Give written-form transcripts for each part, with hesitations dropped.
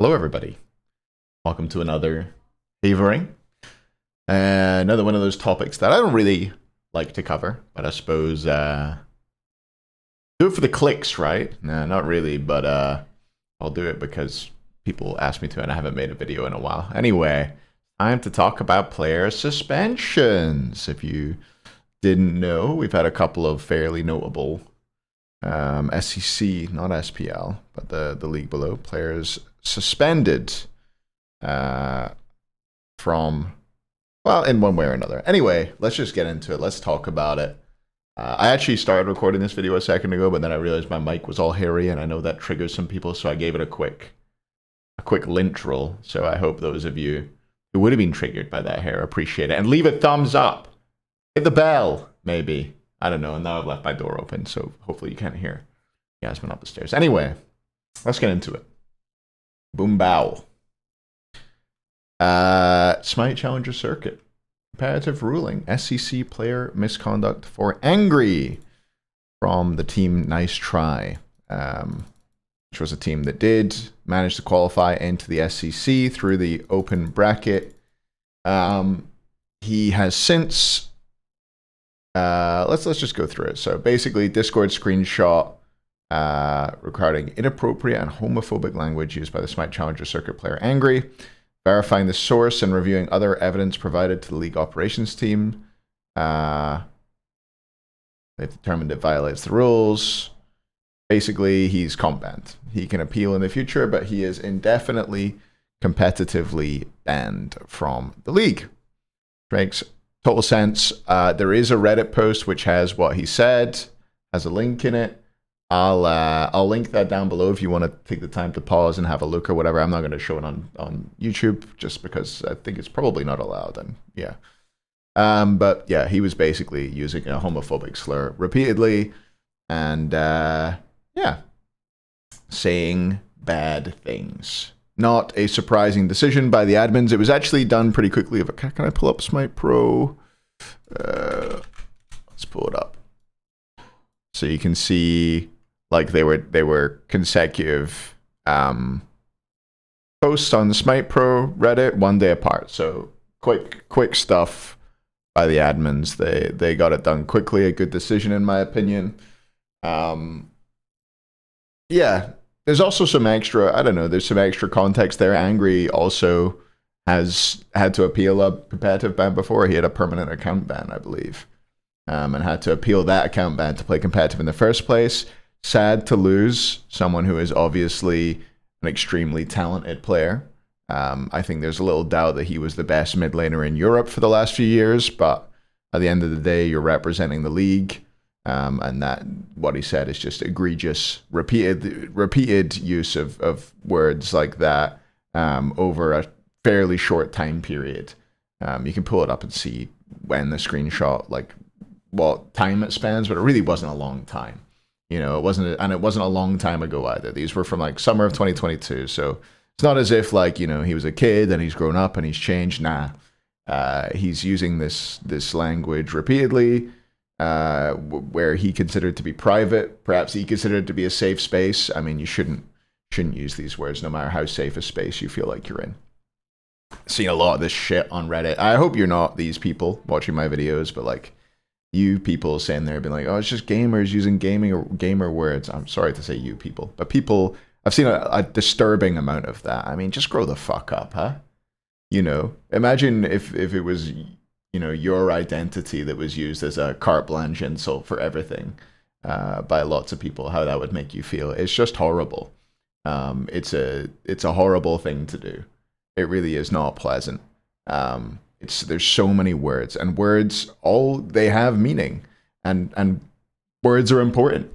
Hello, everybody. Welcome to another Hayvering. Another one of those topics that I don't really like to cover, but I suppose do it for the clicks, right? No, not really, but I'll do it because people ask me to, and I haven't made a video in a while. Anyway, time to talk about player suspensions. If you didn't know, we've had a couple of fairly notable SEC, not SPL, but the league below, players suspended from, well, in one way or another. Anyway, let's just get into it. Let's talk about it. I actually started recording this video a second ago, but then I realized my mic was all hairy, and I know that triggers some people, so I gave it a quick lint roll. So I hope those of you who would have been triggered by that hair appreciate it. And leave a thumbs up. Hit the bell, maybe. I don't know. And now I've left my door open, so hopefully you can't hear Yasmin up the stairs. Anyway, let's get into it. Boom bow. Smite Challenger Circuit. Comparative ruling. SEC player misconduct for angry from the team Nice Try, which was a team that did manage to qualify into the SEC through the open bracket. He has since let's just go through it. So basically, Discord screenshot regarding inappropriate and homophobic language used by the Smite Challenger Circuit player Angry, verifying the source and reviewing other evidence provided to the league operations team. They've determined it violates the rules. Basically, he's comp banned. He can appeal in the future, but he is indefinitely competitively banned from the league. Makes total sense. There is a Reddit post which has what he said, has a link in it. I'll link that down below if you want to take the time to pause and have a look or whatever. I'm not going to show it on YouTube just because I think it's probably not allowed. And yeah, but yeah, he was basically using a homophobic slur repeatedly, and yeah, saying bad things. Not a surprising decision by the admins. It was actually done pretty quickly. Can I pull up Smite Pro? Let's pull it up so you can see. Like they were consecutive posts on the Smite Pro Reddit, one day apart. So quick stuff by the admins. They got it done quickly. A good decision in my opinion. Yeah, there's also some extra. I don't know. There's some extra context there. Angry also has had to appeal a competitive ban before. He had a permanent account ban, I believe, and had to appeal that account ban to play competitive in the first place. Sad to lose someone who is obviously an extremely talented player. I think there's a little doubt that he was the best mid laner in Europe for the last few years, but at the end of the day, you're representing the league, and that what he said is just egregious, repeated use of words like that over a fairly short time period. You can pull it up and see when the screenshot, like what time it spans, but it really wasn't a long time. You know, it wasn't a long time ago either. These were from like summer of 2022. So it's not as if like, you know, he was a kid and he's grown up and he's changed. Nah, he's using this language repeatedly, where he considered to be private. Perhaps he considered it to be a safe space. I mean, you shouldn't use these words no matter how safe a space you feel like you're in. Seen a lot of this shit on Reddit. I hope you're not these people watching my videos, but like, you people saying there, being like, oh, it's just gamers using gamer words. I'm sorry to say you people, but people, I've seen a disturbing amount of that. I mean, just grow the fuck up, huh? You know, imagine if it was, you know, your identity that was used as a carte blanche insult for everything by lots of people, how that would make you feel. It's just horrible. It's a horrible thing to do. It really is not pleasant. There's so many words, and words, all they have meaning, and words are important,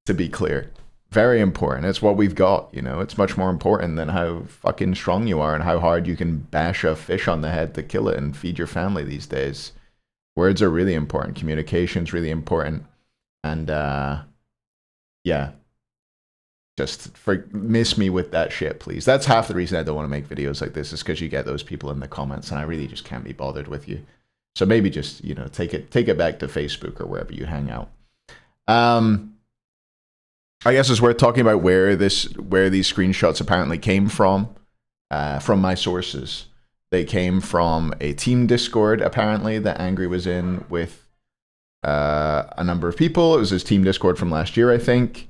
to be clear. Very important. It's what we've got, you know. It's much more important than how fucking strong you are and how hard you can bash a fish on the head to kill it and feed your family these days. Words are really important. Communication's really important. And yeah. Just miss me with that shit, please. That's half the reason I don't want to make videos like this, is because you get those people in the comments, and I really just can't be bothered with you. So maybe just, you know, take it back to Facebook or wherever you hang out. I guess it's worth talking about where these screenshots apparently came from. from my sources. They came from a team Discord, apparently, that Angry was in with a number of people. It was his team Discord from last year, I think.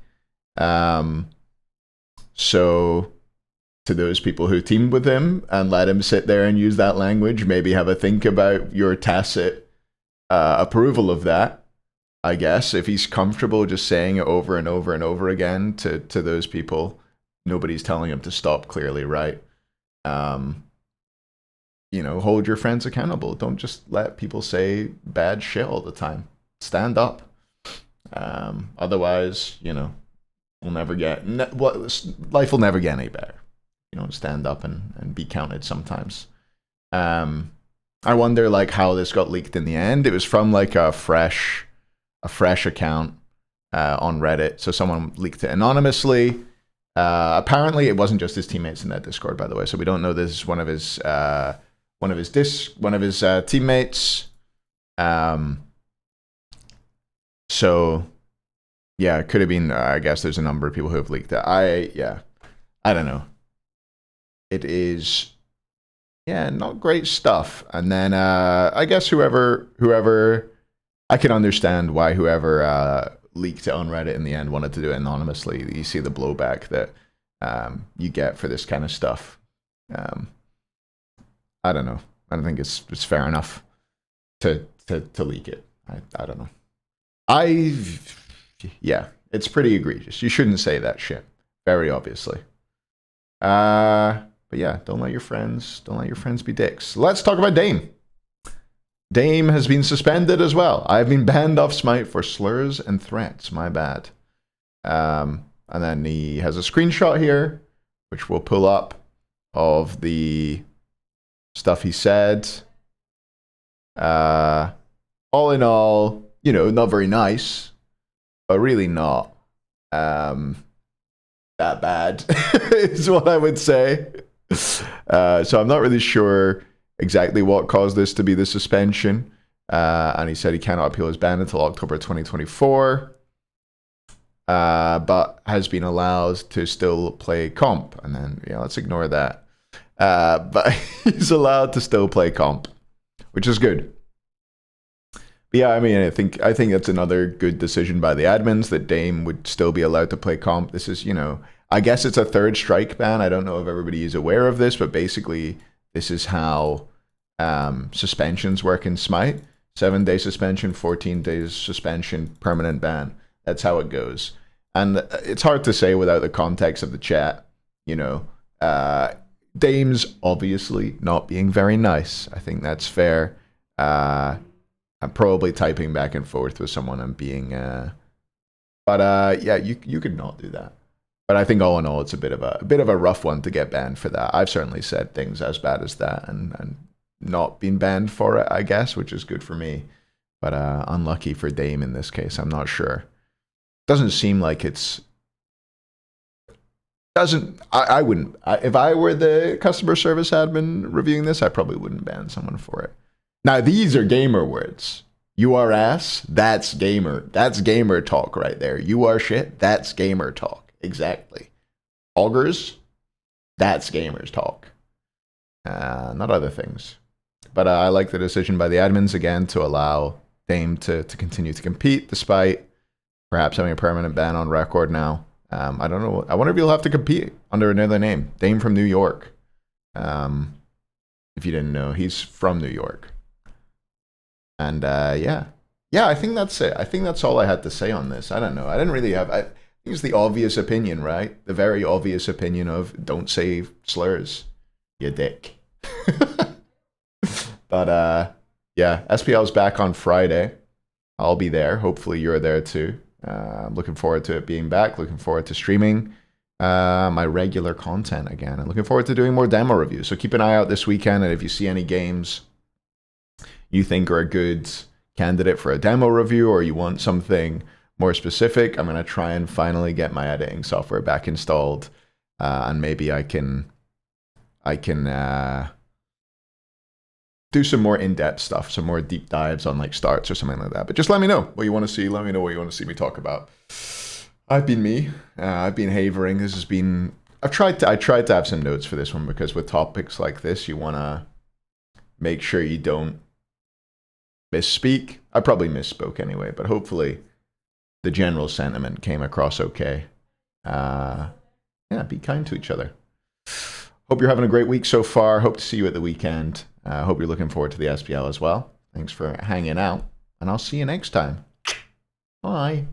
So to those people who teamed with him and let him sit there and use that language, maybe have a think about your tacit approval of that, I guess. If he's comfortable just saying it over and over and over again to those people, nobody's telling him to stop, clearly, right? Hold your friends accountable. Don't just let people say bad shit all the time. Stand up. Otherwise, we'll never get... life will never get any better. Stand up and be counted sometimes. I wonder, how this got leaked in the end. It was from, a fresh account on Reddit. So someone leaked it anonymously. Apparently, it wasn't just his teammates in that Discord, by the way. So we don't know this is one of his teammates. So yeah, it could have been. I guess there's a number of people who have leaked it. I don't know. It is, not great stuff. And then I guess whoever I can understand why whoever leaked it on Reddit in the end wanted to do it anonymously. You see the blowback that you get for this kind of stuff. I don't know. I don't think it's fair enough to leak it. I don't know. It's pretty egregious. You shouldn't say that shit. Very obviously. But yeah, don't let your friends be dicks. Let's talk about Dame. Dame has been suspended as well. I've been banned off Smite for slurs and threats. My bad. And then he has a screenshot here, which we'll pull up, of the stuff he said. All in all, not very nice, but really not that bad, is what I would say. So I'm not really sure exactly what caused this to be the suspension. And he said he cannot appeal his ban until October 2024. But has been allowed to still play comp. And then, let's ignore that. But he's allowed to still play comp, which is good. But yeah, I think that's another good decision by the admins, that Dame would still be allowed to play comp. This is, I guess it's a third strike ban. I don't know if everybody is aware of this, but basically this is how suspensions work in Smite. 7-day suspension, 14 days suspension, permanent ban. That's how it goes. And it's hard to say without the context of the chat. Dame's obviously not being very nice. I think that's fair. I'm probably typing back and forth with someone and being... you could not do that. But I think all in all, it's a bit of a rough one to get banned for that. I've certainly said things as bad as that and not been banned for it, I guess, which is good for me. But unlucky for Dame in this case. I'm not sure. Doesn't seem like it's... I wouldn't... if I were the customer service admin reviewing this, I probably wouldn't ban someone for it. Now, these are gamer words. You are ass, that's gamer. That's gamer talk right there. You are shit, that's gamer talk. Exactly. Augers, that's gamers talk. Not other things. But I like the decision by the admins, again, to allow Dame to continue to compete, despite perhaps having a permanent ban on record now. I don't know. I wonder if he'll have to compete under another name. Dame from New York. If you didn't know, he's from New York. And yeah, I think that's it. I think that's all I had to say on this. I don't know. I didn't really have... I think it's the obvious opinion, right? The very obvious opinion of don't say slurs, you dick. But yeah, SPL's back on Friday. I'll be there. Hopefully you're there too. I'm looking forward to it being back. Looking forward to streaming my regular content again. I'm looking forward to doing more demo reviews. So keep an eye out this weekend. And if you see any games you think are a good candidate for a demo review, or you want something more specific, I'm going to try and finally get my editing software back installed. And maybe I can do some more in-depth stuff, some more deep dives on like starts or something like that. But just let me know what you want to see. Let me know what you want to see me talk about. I've been me. I've been Hayvering. This has been I tried to have some notes for this one because with topics like this, you want to make sure you don't misspeak. I probably misspoke anyway, but hopefully the general sentiment came across okay. Yeah, be kind to each other. Hope you're having a great week so far. Hope to see you at the weekend. Hope you're looking forward to the SPL as well. Thanks for hanging out, and I'll see you next time. Bye.